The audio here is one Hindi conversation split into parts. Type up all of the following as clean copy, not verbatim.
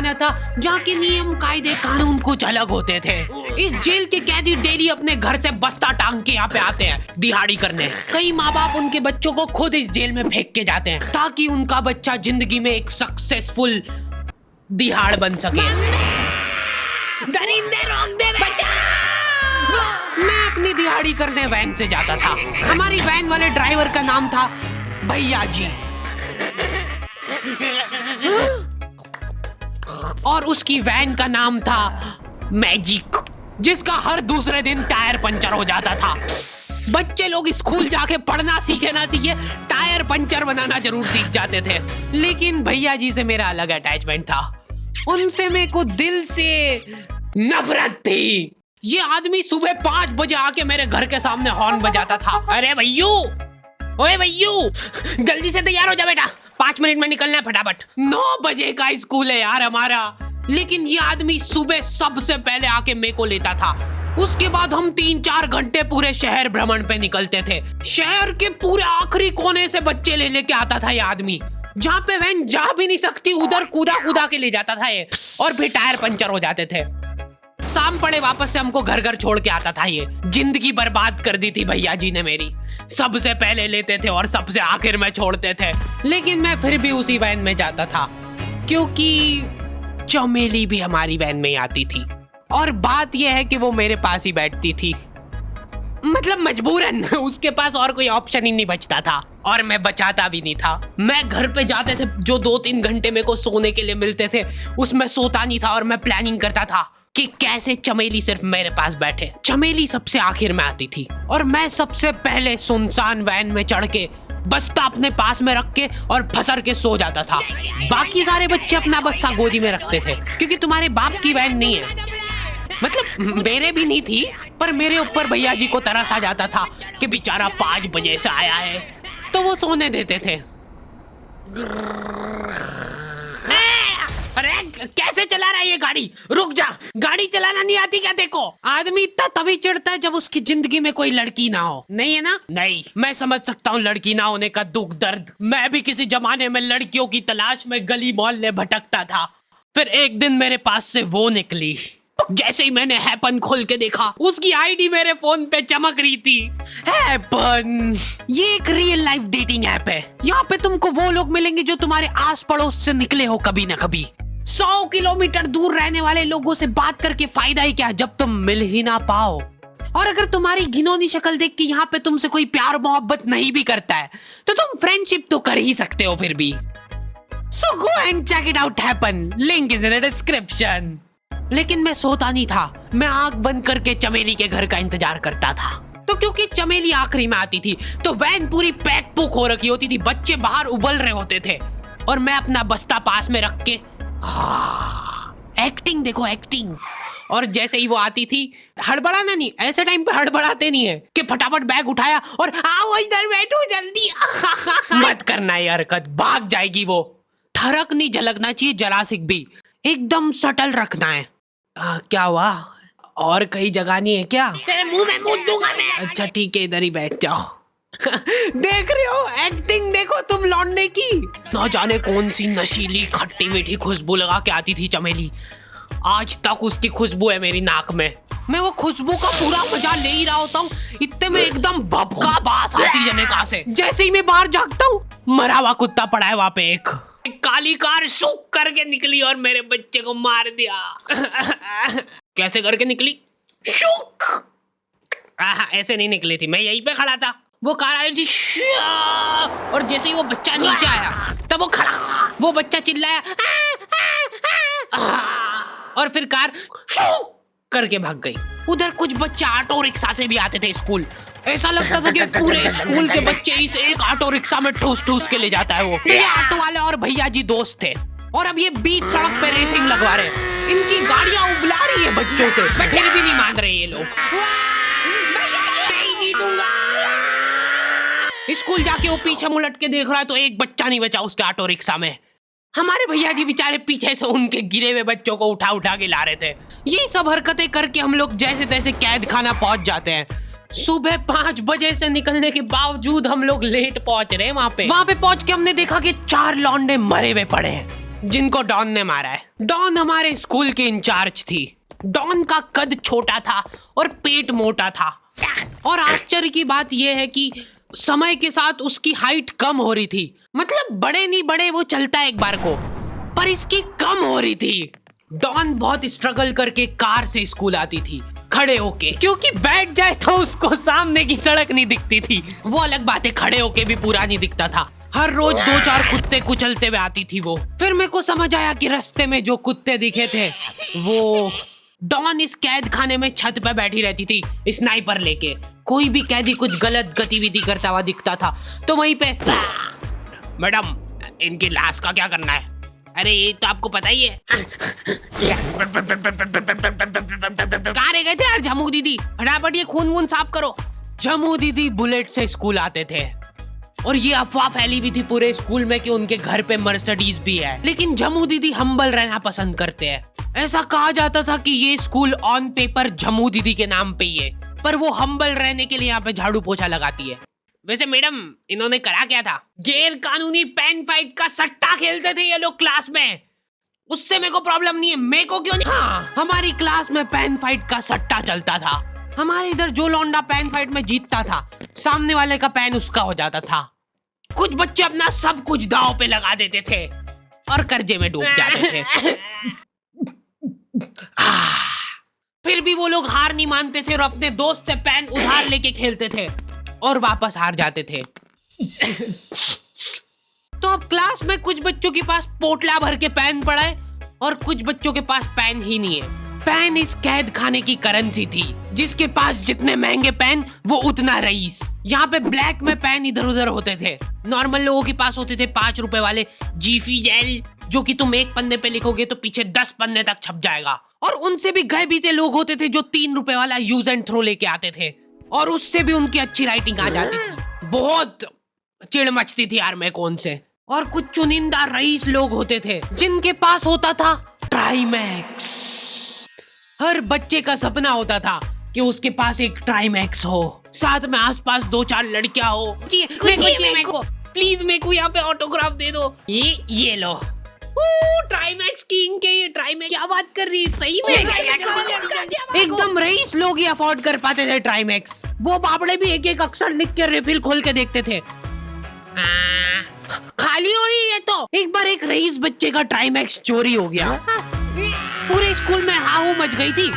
जमाना था जहाँ के नियम कायदे कानून कुछ अलग होते थे। इस जेल के कैदी डेली अपने घर से बस्ता टांग के यहाँ पे आते हैं दिहाड़ी करने। कई माँ बाप उनके बच्चों को खुद इस जेल में फेंक के जाते हैं ताकि उनका बच्चा जिंदगी में एक सक्सेसफुल दिहाड़ बन सके। दरिंदे रोक दे बच्चा। मैं अपनी दिहाड़ी करने वैन से जाता था। हमारी वैन वाले ड्राइवर का नाम था भैया जी और उसकी वैन का नाम था मैजिक, जिसका हर दूसरे दिन टायर पंचर हो जाता था। बच्चे लोग स्कूल जाके पढ़ना सीखे ना सीखे टायर पंचर बनाना जरूर सीख जाते थे। लेकिन भैया जी से मेरा अलग अटैचमेंट था। उनसे मेरे को दिल से नफरत थी। ये आदमी सुबह 5 बजे आके मेरे घर के सामने हॉर्न बजाता था। अरे भैयू, ओए भैयू, जल्दी से तैयार हो जा बेटा, 5 मिनट में निकलना है फटाफट। 9 बजे का स्कूल है यार हमारा। लेकिन ये आदमी सुबह सबसे पहले आके मेरे को लेता था। उसके बाद हम 3-4 घंटे पूरे शहर भ्रमण पे निकलते थे। शहर के पूरे आखिरी कोने से बच्चे ले लेके आता था ये आदमी। जहाँ पे वैन जा भी नहीं सकती उधर कूदा कूदा के ले जाता था ये, और फिर टायर पंचर हो जाते थे। शाम पड़े वापस से हमको घर घर छोड़ के आता था ये। जिंदगी बर्बाद कर दी थी भैया जी ने मेरी। सबसे पहले लेते थे और सबसे आखिर में छोड़ते थे। लेकिन मैं फिर भी उसी वैन में जाता था क्योंकि चमेली भी हमारी वैन में ही आती थी। और बात यह है कि वो मेरे पास ही बैठती थी, मतलब मजबूरन। उसके पास और कोई ऑप्शन ही नहीं बचता था और मैं बचाता भी नहीं था। मैं घर पे जाते से जो 2-3 घंटे मेरे को सोने के लिए मिलते थे उसमें सोता नहीं था और मैं प्लानिंग करता था कि कैसे चमेली सिर्फ मेरे पास बैठे। चमेली सबसे आखिर में आती थी और मैं सबसे पहले सुनसान वैन में चढ़ के बस्ता अपने पास में रख के और फसर के सो जाता था। बाकी सारे बच्चे अपना बस्ता गोदी में रखते थे क्योंकि तुम्हारे बाप की वैन नहीं है, मतलब मेरे भी नहीं थी। पर मेरे ऊपर भैया जी को तरस आ जाता था कि बेचारा 5 बजे से आया है, तो वो सोने देते थे। अरे कैसे चला रहा है ये गाड़ी? रुक जा, गाड़ी चलाना नहीं आती क्या? देखो, आदमी इतना तभी चिढ़ता है जब उसकी जिंदगी में कोई लड़की ना हो। नहीं है ना? नहीं, मैं समझ सकता हूँ लड़की ना होने का दुख दर्द। मैं भी किसी जमाने में लड़कियों की तलाश में गली मोहल्ले भटकता था। फिर एक दिन मेरे पास से वो निकली। जैसे ही मैंने हैपन खोल के देखा उसकी आईडी मेरे फोन पे चमक रही थी। हैपन ये एक रियल लाइफ डेटिंग ऐप है। यहाँ पे तुमको वो लोग मिलेंगे जो तुम्हारे आस पड़ोस से निकले हो कभी ना कभी। 100 किलोमीटर दूर रहने वाले लोगों से बात करके फायदा ही क्या जब तुम मिल ही ना पाओ। और अगर तुम्हारी घिनौनी शक्ल देख के यहाँ पे तुमसे कोई प्यार मोहब्बत नहीं भी करता है तो तुम फ्रेंडशिप तो कर ही सकते हो फिर भी। So go and check it out happen, link is in the description. लेकिन मैं सोता नहीं था, मैं आंख बंद करके चमेली के घर का इंतजार करता था। तो क्योंकि चमेली आखिरी में आती थी तो वैन पूरी पैक पुक हो रखी होती थी, बच्चे बाहर उबल रहे होते थे और मैं अपना बस्ता पास में रख के एक्टिंग देखो एक्टिंग। और जैसे ही वो आती थी, हड़बड़ाना नहीं, ऐसे टाइम पे हड़बड़ाते नहीं है कि फटाफट बैग उठाया और आओ इधर बैठो जल्दी। मत करना ये हरकत, भाग जाएगी वो। ठरक नहीं झलकना चाहिए जरा सिक भी, एकदम सटल रखना है। क्या हुआ? और कहीं जगह नहीं है क्या? तेरे मुंह में मूत दूंगा मैं। अच्छा ठीक है, इधर ही बैठ जाओ। देख रहे हो एक्टिंग देखो तुम लौंडे की। ना जाने कौन सी नशीली खट्टी मीठी खुशबू लगा के आती थी चमेली। आज तक उसकी खुशबू है मेरी नाक में। मैं वो खुशबू का पूरा मजा ले ही रहा होता हूँ, इतने में एकदम भभका बास आती जनेका से। जैसे ही मैं बाहर झांकता हूँ, मरा हुआ कुत्ता पड़ा है वहाँ पे। एक काली कार सूख करके निकली और मेरे बच्चे को मार दिया। कैसे करके निकली? शुक। ऐसे नहीं निकली थी, मैं यहीं पे खड़ा था, वो कार आई थी और जैसे ही वो बच्चा नीचे आया तब वो खड़ा, वो बच्चा चिल्लाया और फिर कार करके भाग गई। उधर कुछ बच्चे ऑटो रिक्शा से भी आते थे स्कूल। ऐसा लगता था कि पूरे स्कूल के बच्चे इस एक ऑटो रिक्शा में ठूस ठूस के ले जाता है वो। ये ऑटो वाले और भैया जी दोस्त थे और अब ये बीच सड़क पे रेसिंग लगवा रहे हैं। इनकी गाड़ियां उबला रही है बच्चों से, फिर भी नहीं मान रहे ये लोग। नहीं जीतूंगा। स्कूल जाके वो पीछे मुलट के देख रहा है तो एक बच्चा नहीं बचा उसके ऑटो रिक्शा में। हमारे भैया जी बेचारे पीछे से उनके गिरे हुए बच्चों को उठा उठा के ला रहे थे। ये सब हरकतें करके हम लोग जैसे तैसे कैद खाना पहुंच जाते हैं। सुबह 5 बजे से निकलने के बावजूद हम लोग लेट पहुंच रहे हैं। वहाँ पे पहुंच के हमने देखा कि 4 लौंडे मरे हुए पड़े हैं। जिनको डॉन ने मारा है। डॉन हमारे स्कूल की इंचार्ज थी। डॉन का कद छोटा था और पेट मोटा था, और आश्चर्य की बात यह है कि समय के साथ उसकी हाइट कम हो रही थी। मतलब बड़े नहीं बड़े वो चलता है एक बार को, पर इसकी कम हो रही थी। डॉन बहुत स्ट्रगल करके कार से स्कूल आती थी खड़े होके, क्योंकि बैठ जाए तो उसको सामने की सड़क नहीं दिखती थी। वो अलग बात है, खड़े होके भी पूरा नहीं दिखता था। हर रोज 2-4 कुत्ते कुचलते हुए आती थी वो। फिर मेरे को समझ आया कि रास्ते में जो कुत्ते दिखे थे वो डॉन इस कैद खाने में छत पे बैठी रहती थी स्नाइपर लेके। कोई भी कैदी कुछ गलत गतिविधि करता हुआ दिखता था तो वहीं पे, मैडम इनकी लाश का क्या करना है? अरे ये तो आपको पता ही है। कहाँ रह गए थे यार झमू दीदी? फटाफट ये खून वून साफ करो। झमू दीदी बुलेट से स्कूल आते थे और ये अफवाह फैली हुई थी पूरे स्कूल में कि उनके घर पे मर्सिडीज भी है। लेकिन झमू दीदी हम्बल रहना पसंद करते हैं। ऐसा कहा जाता था कि ये स्कूल ऑन पेपर झमू दीदी के नाम पे ही है, पर वो हम्बल रहने के लिए यहाँ पे झाड़ू पोछा लगाती है। वैसे मैडम इन्होंने करा क्या था? गैर कानूनी पेन फाइट का सट्टा खेलते थे ये लोग क्लास में। उससे मेरे को प्रॉब्लम नहीं है, मेरे को क्यों नहीं? हाँ, हमारी क्लास में पेन फाइट का सट्टा चलता था। हमारे इधर जो लौंडा पेन फाइट में जीतता था, सामने वाले का पेन उसका हो जाता था। कुछ बच्चे अपना सब कुछ दांव पे लगा देते थे और कर्जे में डूब जाते थे। फिर भी वो लोग हार नहीं मानते थे और अपने दोस्त से पेन उधार लेके खेलते थे और वापस हार जाते थे। तो अब क्लास में कुछ बच्चों के पास पोटला भर के पेन पड़ा है और कुछ बच्चों के पास पेन ही नहीं है। पेन इस कैद खाने की करेंसी थी। जिसके पास जितने महंगे पेन वो उतना रईस। यहाँ पे ब्लैक में पेन इधर उधर होते थे। नॉर्मल लोगों के पास होते थे 5 रुपए वाले जीफी जेल, जो कि तुम एक पन्ने पे लिखोगे तो पीछे 10 पन्ने तक छप जाएगा। और उनसे भी गए बीते लोग होते थे जो 3 रुपए वाला यूज एंड थ्रो लेके आते थे और उससे भी उनकी अच्छी राइटिंग आ जाती थी। बहुत चिढ़ मचती थी यार मेरे को उनसे। और कुछ चुनिंदा रईस लोग होते थे जिनके पास होता था ट्राइमैक्स। हर बच्चे का सपना होता था कि उसके पास एक ट्राइमैक्स हो, साथ में आसपास 2-4 लड़कियां हो। मेरे को प्लीज मेरे को यहाँ पे ऑटोग्राफ दे दो। ये लो ट्राइमैक्स किंग के। ये ट्राइमैक्स क्या बात कर रही है? सही में एकदम रईस लोग ही अफोर्ड कर पाते थे ट्राइमैक्स। वो बाबड़े भी एक एक अक्षर लिख के रिफिल खोल के देखते थे। खाली हो रही है तो एक बार एक रईस बच्चे का ट्राइमैक्स चोरी हो गया। पूरे स्कूल में हाहू मच गई थी। वो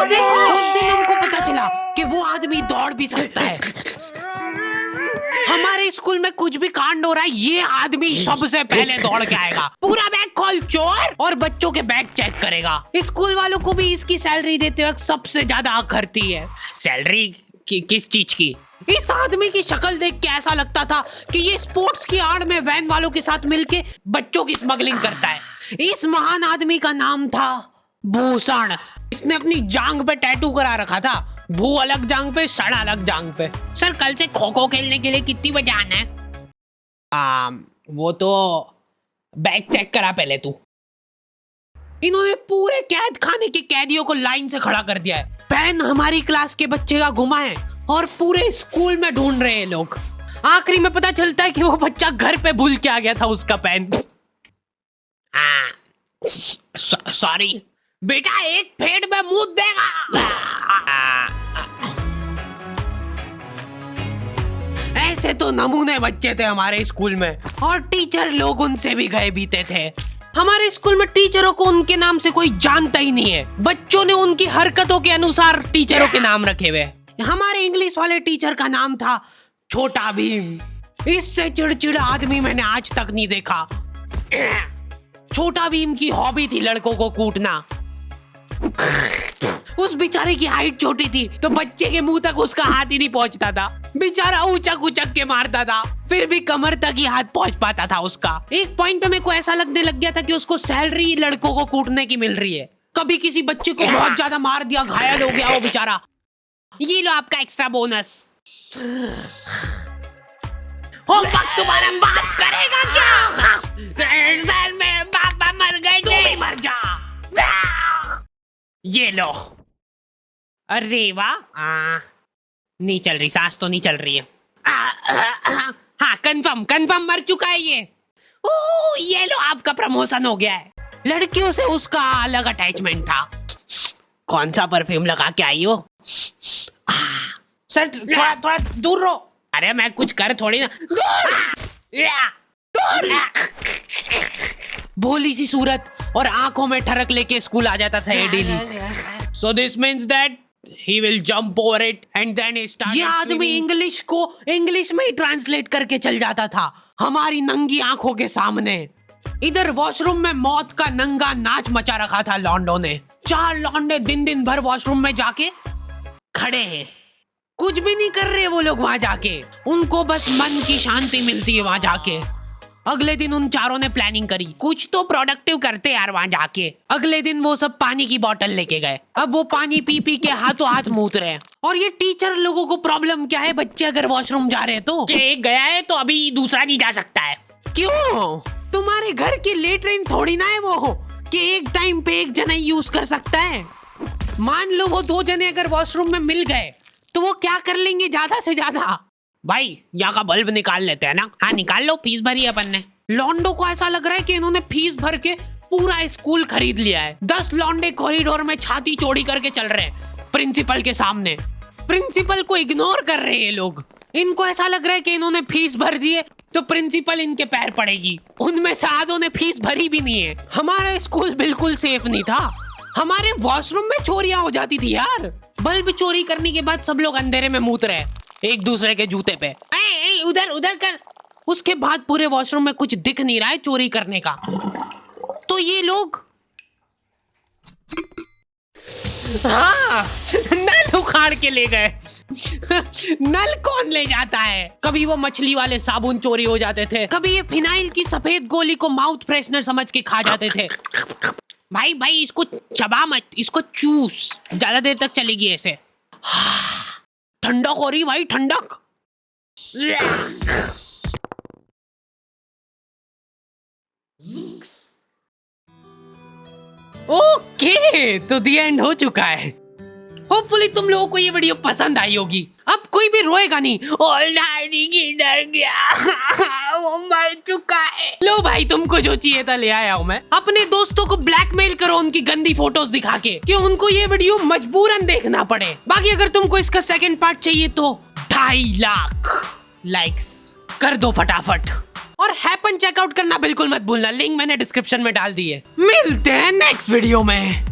देखो, उस दिन हमको पता चला कि वो आदमी दौड़ भी सकता है। हमारे स्कूल में कुछ भी कांड हो रहा है, ये आदमी सबसे पहले दौड़ के आएगा। पूरा बैग खोल चोर, और बच्चों के बैग चेक करेगा। स्कूल वालों को भी इसकी सैलरी देते वक्त सबसे ज्यादा आखरती है। सैलरी किस चीज की? इस आदमी की शक्ल देख के ऐसा लगता था कि ये स्पोर्ट्स की आड़ में वैन वालों के साथ मिलके बच्चों की स्मगलिंग करता है। इस महान आदमी का नाम था भूषण। इसने अपनी जांग पे टैटू करा रखा था, भू अलग जांग पे, सड़ अलग जांग पे। सर कल से खो खो खेलने के लिए कितनी बजे आना है? वो तो बैग चेक करा पहले तू। इन्होंने पूरे कैद खाने के कैदियों को लाइन से खड़ा कर दिया है। पेन हमारी क्लास के बच्चे का गुमा है और पूरे स्कूल में ढूंढ रहे हैं लोग। आखिरी में पता चलता है कि वो बच्चा घर पे भूल के आ गया था उसका पेन। सॉरी बेटा, एक फेट में मुंह देगा। ऐसे तो नमूने बच्चे थे हमारे स्कूल में, और टीचर लोग उनसे भी गए बीते थे। हमारे स्कूल में टीचरों को उनके नाम से कोई जानता ही नहीं है। बच्चों ने उनकी हरकतों के अनुसार टीचरों के नाम रखे हुए। हमारे इंग्लिश वाले टीचर का नाम था छोटा भीम। इससे चिड़चिड़ा आदमी मैंने आज तक नहीं देखा। छोटा भीम की हॉबी थी लड़कों को कूटना। उस बेचारे की हाइट छोटी थी तो बच्चे के मुंह तक उसका हाथ ही नहीं पहुंचता था। बेचारा उचक उचक के मारता था, फिर भी कमर तक ही हाथ पहुंच पाता था उसका। एक पॉइंट पे मेरे को ऐसा लगने लग गया था कि उसको सैलरी लड़कों को कूटने की मिल रही है। कभी किसी बच्चे को बहुत ज्यादा मार दिया, घायल हो गया वो बेचारा, ये लो आपका एक्स्ट्रा बोनस। होमवर्क तुम्हारा बाप करेगा क्या? सर मेरे पापा मर गए, तू भी मर जा। ये लो। अरे वाह, नहीं चल रही, सांस तो नहीं चल रही है। हाँ कंफर्म कंफर्म मर चुका है ये। ओह ये लो आपका प्रमोशन हो गया है। लड़कियों से उसका अलग अटैचमेंट था। कौन सा परफ्यूम लगा के आई हो? सर थोड़ा थोड़ा दूर रहो। अरे मैं कुछ कर थोड़ी ना। भोली सी सूरत और आंखों में ठरक लेके स्कूल आ जाता था ये daily. So this means that he will jump over it and then he started ये आदमी इंग्लिश को इंग्लिश में ही ट्रांसलेट करके चल जाता था हमारी नंगी आंखों के सामने। इधर वॉशरूम में मौत का नंगा नाच मचा रखा था लॉन्डो ने। 4 लॉन्डे दिन दिन भर वॉशरूम में जाके खड़े हैं, कुछ भी नहीं कर रहे वो लोग वहां जाके। उनको बस मन की शांति मिलती है वहां जाके। अगले दिन उन चारों ने प्लानिंग करी कुछ तो प्रोडक्टिव करते यार वहां जाके। अगले दिन वो सब पानी की बोतल लेके गए। अब वो पानी पी पी के हाथों हाथ मूत रहे हैं। और ये टीचर लोगों को प्रॉब्लम क्या है, बच्चे अगर वॉशरूम जा रहे हैं तो एक गया है तो अभी दूसरा नहीं जा सकता है। क्यों? तुम्हारे घर की लेटरिन थोड़ी ना है वो कि एक टाइम पे एक जना यूज कर सकता है। मान लो वो 2 जने अगर वॉशरूम में मिल गए तो वो क्या कर लेंगे ज्यादा से ज्यादा? भाई यहाँ का बल्ब निकाल लेते हैं ना। हाँ निकाल लो, फीस भरी है अपन ने। लॉन्डो को ऐसा लग रहा है कि इन्होंने फीस भर के पूरा स्कूल खरीद लिया है। 10 लॉन्डे कॉरिडोर में छाती चौड़ी करके चल रहे हैं प्रिंसिपल के सामने। प्रिंसिपल को इग्नोर कर रहे हैं ये लोग। इनको ऐसा लग रहा है कि इन्होंने फीस भर दी है तो प्रिंसिपल इनके पैर पड़ेगी। उनमें से आधों ने फीस भरी भी नहीं है। हमारा स्कूल बिल्कुल सेफ नहीं था। हमारे वॉशरूम में चोरियां हो जाती थी यार। बल्ब चोरी करने के बाद सब लोग अंधेरे में मूत रहे एक दूसरे के जूते पे। उधर उधर कर। उसके बाद पूरे वॉशरूम में कुछ दिख नहीं रहा है चोरी करने का। तो ये लोग हाँ नल उखाड़ के ले गए। नल कौन ले जाता है? कभी वो मछली वाले साबुन चोरी हो जाते थे, कभी ये फिनाइल की सफेद गोली को माउथ फ्रेशनर समझ के खा जाते थे। भाई भाई इसको चबा मत, इसको चूस, ज्यादा देर तक चलेगी ऐसे। ठंडक हो रही भाई, ठंडक। ओके तो दी एंड हो चुका है। होपफुली तुम लोगों को ये वीडियो पसंद आई होगी। अब कोई भी रोएगा नहीं। डैडी किधर गया? वो मर चुका है। लो भाई तुमको जो चाहिए था ले आया हूँ मैं। अपने दोस्तों को ब्लैकमेल करो उनकी गंदी फोटोज दिखा के कि उनको ये वीडियो मजबूरन देखना पड़े। बाकी अगर तुमको इसका सेकंड पार्ट चाहिए तो 2.5 लाख लाइक्स कर दो फटाफट। और हैपन चेकआउट करना बिल्कुल मत भूलना, लिंक मैंने डिस्क्रिप्शन में डाल दी है। मिलते हैं नेक्स्ट वीडियो में।